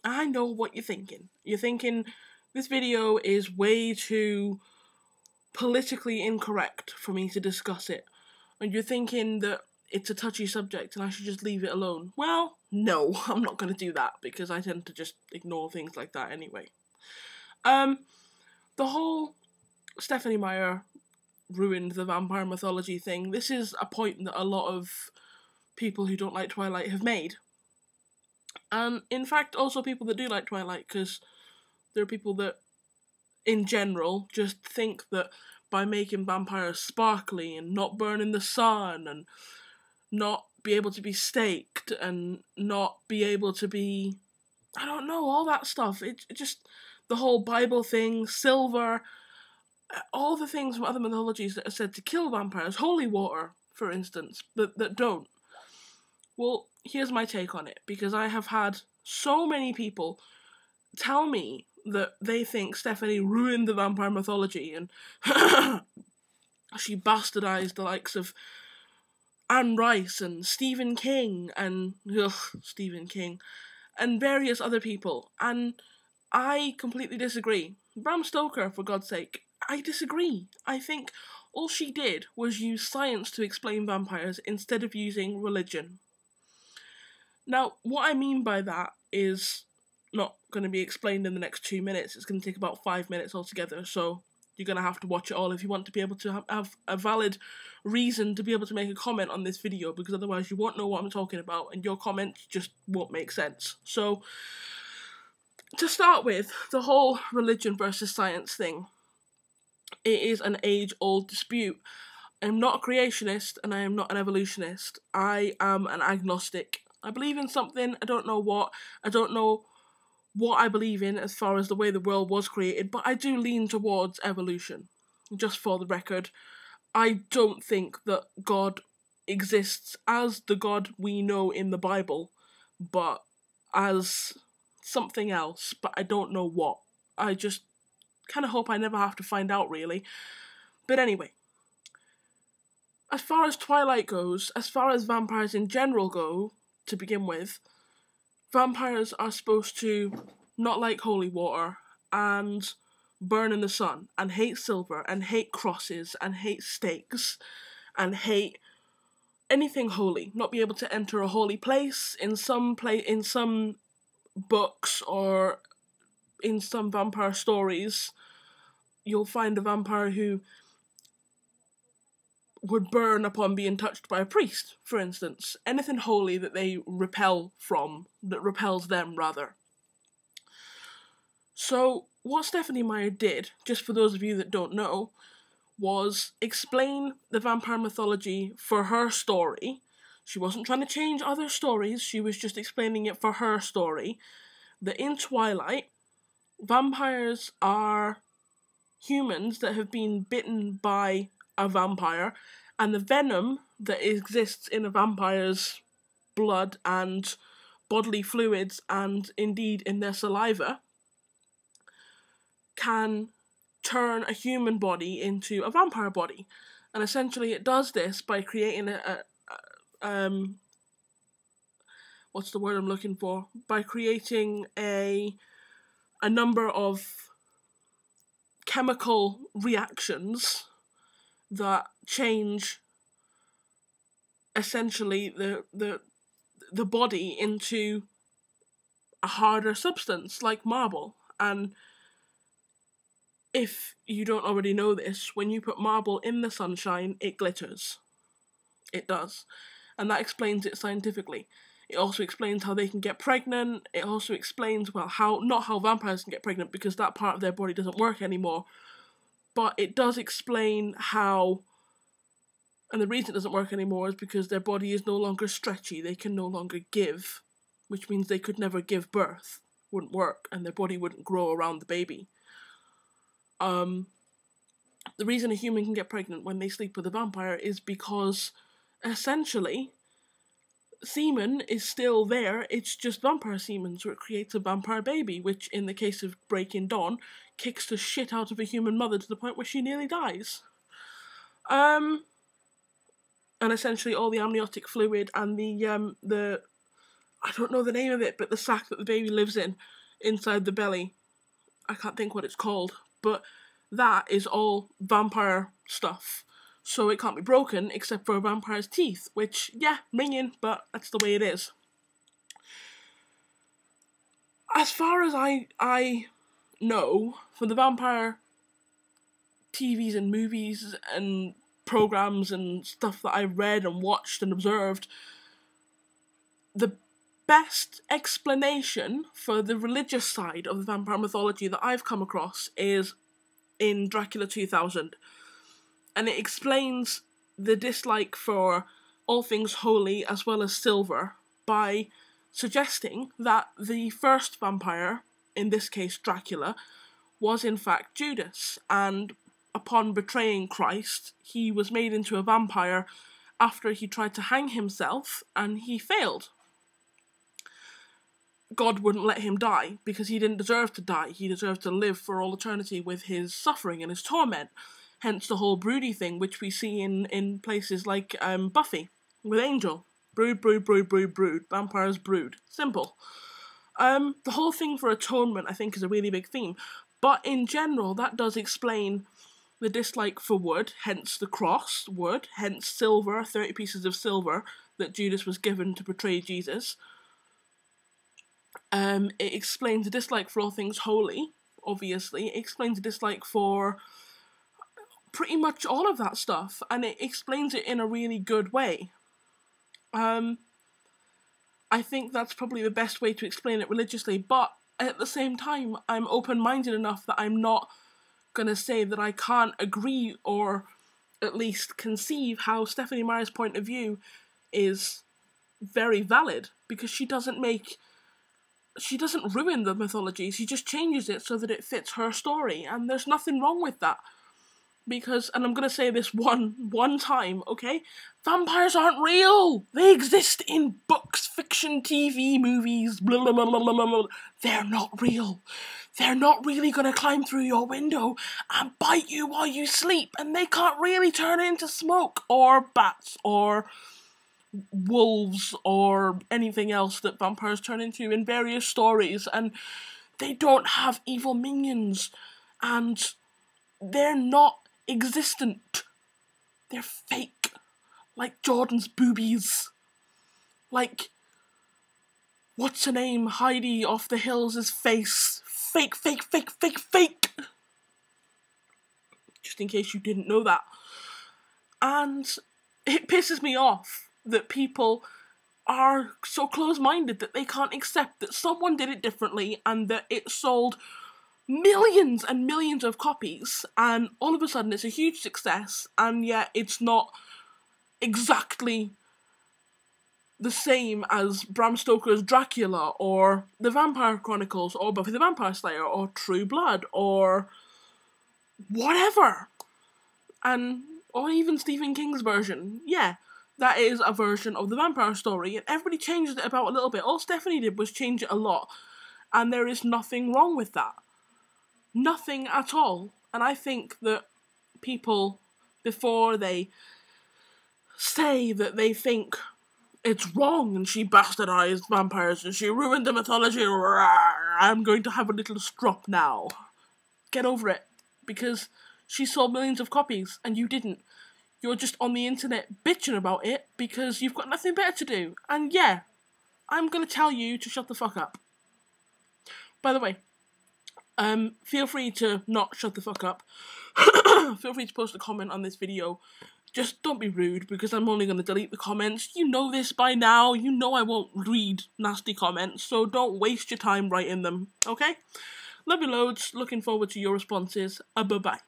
I know what you're thinking. You're thinking this video is way too politically incorrect for me to discuss it. And you're thinking that it's a touchy subject and I should just leave it alone. Well, no, I'm not going to do that because I tend to just ignore things like that anyway. The whole Stephenie Meyer ruined the vampire mythology thing, this is a point that a lot of people who don't like Twilight have made. And in fact, also people that do like Twilight, because there are people that, in general, just think that by making vampires sparkly and not burn in the sun and not be able to be staked and not be able to be, I don't know, all that stuff. It just, the whole Bible thing, silver, all the things from other mythologies that are said to kill vampires, holy water, for instance, that don't. Well, here's my take on it, because I have had so many people tell me that they think Stephenie ruined the vampire mythology and she bastardized the likes of Anne Rice and Stephen King and Stephen King and various other people, and I completely disagree. Bram Stoker, for God's sake, I disagree. I think all she did was use science to explain vampires instead of using religion. Now, what I mean by that is not going to be explained in the next 2 minutes. It's going to take about 5 minutes altogether, so you're going to have to watch it all if you want to be able to have a valid reason to be able to make a comment on this video, because otherwise you won't know what I'm talking about and your comments just won't make sense. So, to start with, the whole religion versus science thing, it is an age-old dispute. I'm not a creationist and I am not an evolutionist. I am an agnostic. I believe in something, I don't know what. I don't know what I believe in as far as the way the world was created, but I do lean towards evolution. Just for the record, I don't think that God exists as the God we know in the Bible, but as something else, but I don't know what. I just kind of hope I never have to find out, really. But anyway, as far as Twilight goes, as far as vampires in general go, to begin with, vampires are supposed to not like holy water and burn in the sun and hate silver and hate crosses and hate stakes and hate anything holy, not be able to enter a holy place. In some books or in some vampire stories, you'll find a vampire who would burn upon being touched by a priest, for instance. Anything holy that they repel from, that repels them, rather. So, what Stephenie Meyer did, just for those of you that don't know, was explain the vampire mythology for her story. She wasn't trying to change other stories, she was just explaining it for her story. That in Twilight, vampires are humans that have been bitten by a vampire, and the venom that exists in a vampire's blood and bodily fluids, and indeed in their saliva, can turn a human body into a vampire body. And essentially it does this by creating what's the word I'm looking for? By creating a number of chemical reactions that change essentially the body into a harder substance like marble. And if you don't already know this, when you put marble in the sunshine, it glitters. It does. And that explains it scientifically. It also explains how they can get pregnant. It also explains, well, not how vampires can get pregnant, because that part of their body doesn't work anymore. But it does explain how, and the reason it doesn't work anymore is because their body is no longer stretchy. They can no longer give, which means they could never give birth. Wouldn't work, and their body wouldn't grow around the baby. The reason a human can get pregnant when they sleep with a vampire is because, essentially, semen is still there, it's just vampire semen, so it creates a vampire baby, which, in the case of Breaking Dawn, kicks the shit out of a human mother to the point where she nearly dies. And essentially all the amniotic fluid and the I don't know the name of it, but the sack that the baby lives in, inside the belly, I can't think what it's called, but that is all vampire stuff. So it can't be broken except for a vampire's teeth, which, yeah, ringing, but that's the way it is. As far as I know, for the vampire TVs and movies and programs and stuff that I've read and watched and observed, the best explanation for the religious side of the vampire mythology that I've come across is in Dracula 2000. And it explains the dislike for all things holy as well as silver by suggesting that the first vampire, in this case Dracula, was in fact Judas, and upon betraying Christ, he was made into a vampire after he tried to hang himself, and he failed. God wouldn't let him die, because he didn't deserve to die. He deserved to live for all eternity with his suffering and his torment. Hence the whole broody thing, which we see in places like Buffy, with Angel. Brood, brood, brood, brood, brood. Vampires brood. Simple. The whole thing for atonement, I think, is a really big theme. But in general, that does explain the dislike for wood, hence the cross, wood, hence silver, 30 pieces of silver that Judas was given to betray Jesus. It explains the dislike for all things holy, obviously. It explains the dislike for pretty much all of that stuff, and it explains it in a really good way. I think that's probably the best way to explain it religiously, but at the same time, I'm open-minded enough that I'm not gonna say that I can't agree or at least conceive how Stephenie Meyer's point of view is very valid, because she doesn't ruin the mythology, she just changes it so that it fits her story, and there's nothing wrong with that. Because, and I'm gonna say this one time, okay? Vampires aren't real! They exist in books, fiction, TV, movies, blah blah blah blah blah blah. They're not real. They're not really gonna climb through your window and bite you while you sleep, and they can't really turn into smoke, or bats, or wolves, or anything else that vampires turn into in various stories, and they don't have evil minions, and they're not existent. They're fake. Like Jordan's boobies. Like, what's her name? Heidi off the Hills' face. Fake, fake, fake, fake, fake! Just in case you didn't know that. And it pisses me off that people are so close-minded that they can't accept that someone did it differently and that it sold millions and millions of copies, and all of a sudden it's a huge success, and yet it's not exactly the same as Bram Stoker's Dracula, or The Vampire Chronicles, or Buffy the Vampire Slayer, or True Blood, or whatever. Or even Stephen King's version. Yeah, that is a version of the vampire story, and everybody changed it about a little bit. All Stephenie did was change it a lot, and there is nothing wrong with that. Nothing at all. And I think that people, before they say that they think it's wrong and she bastardized vampires and she ruined the mythology, I'm going to have a little strop now. Get over it. Because she sold millions of copies and you didn't. You're just on the internet bitching about it because you've got nothing better to do. And yeah, I'm going to tell you to shut the fuck up. By the way, feel free to not shut the fuck up. Feel free to post a comment on this video. Just don't be rude, because I'm only going to delete the comments. You know this by now. You know I won't read nasty comments, so don't waste your time writing them, okay? Love you loads. Looking forward to your responses. Bye-bye.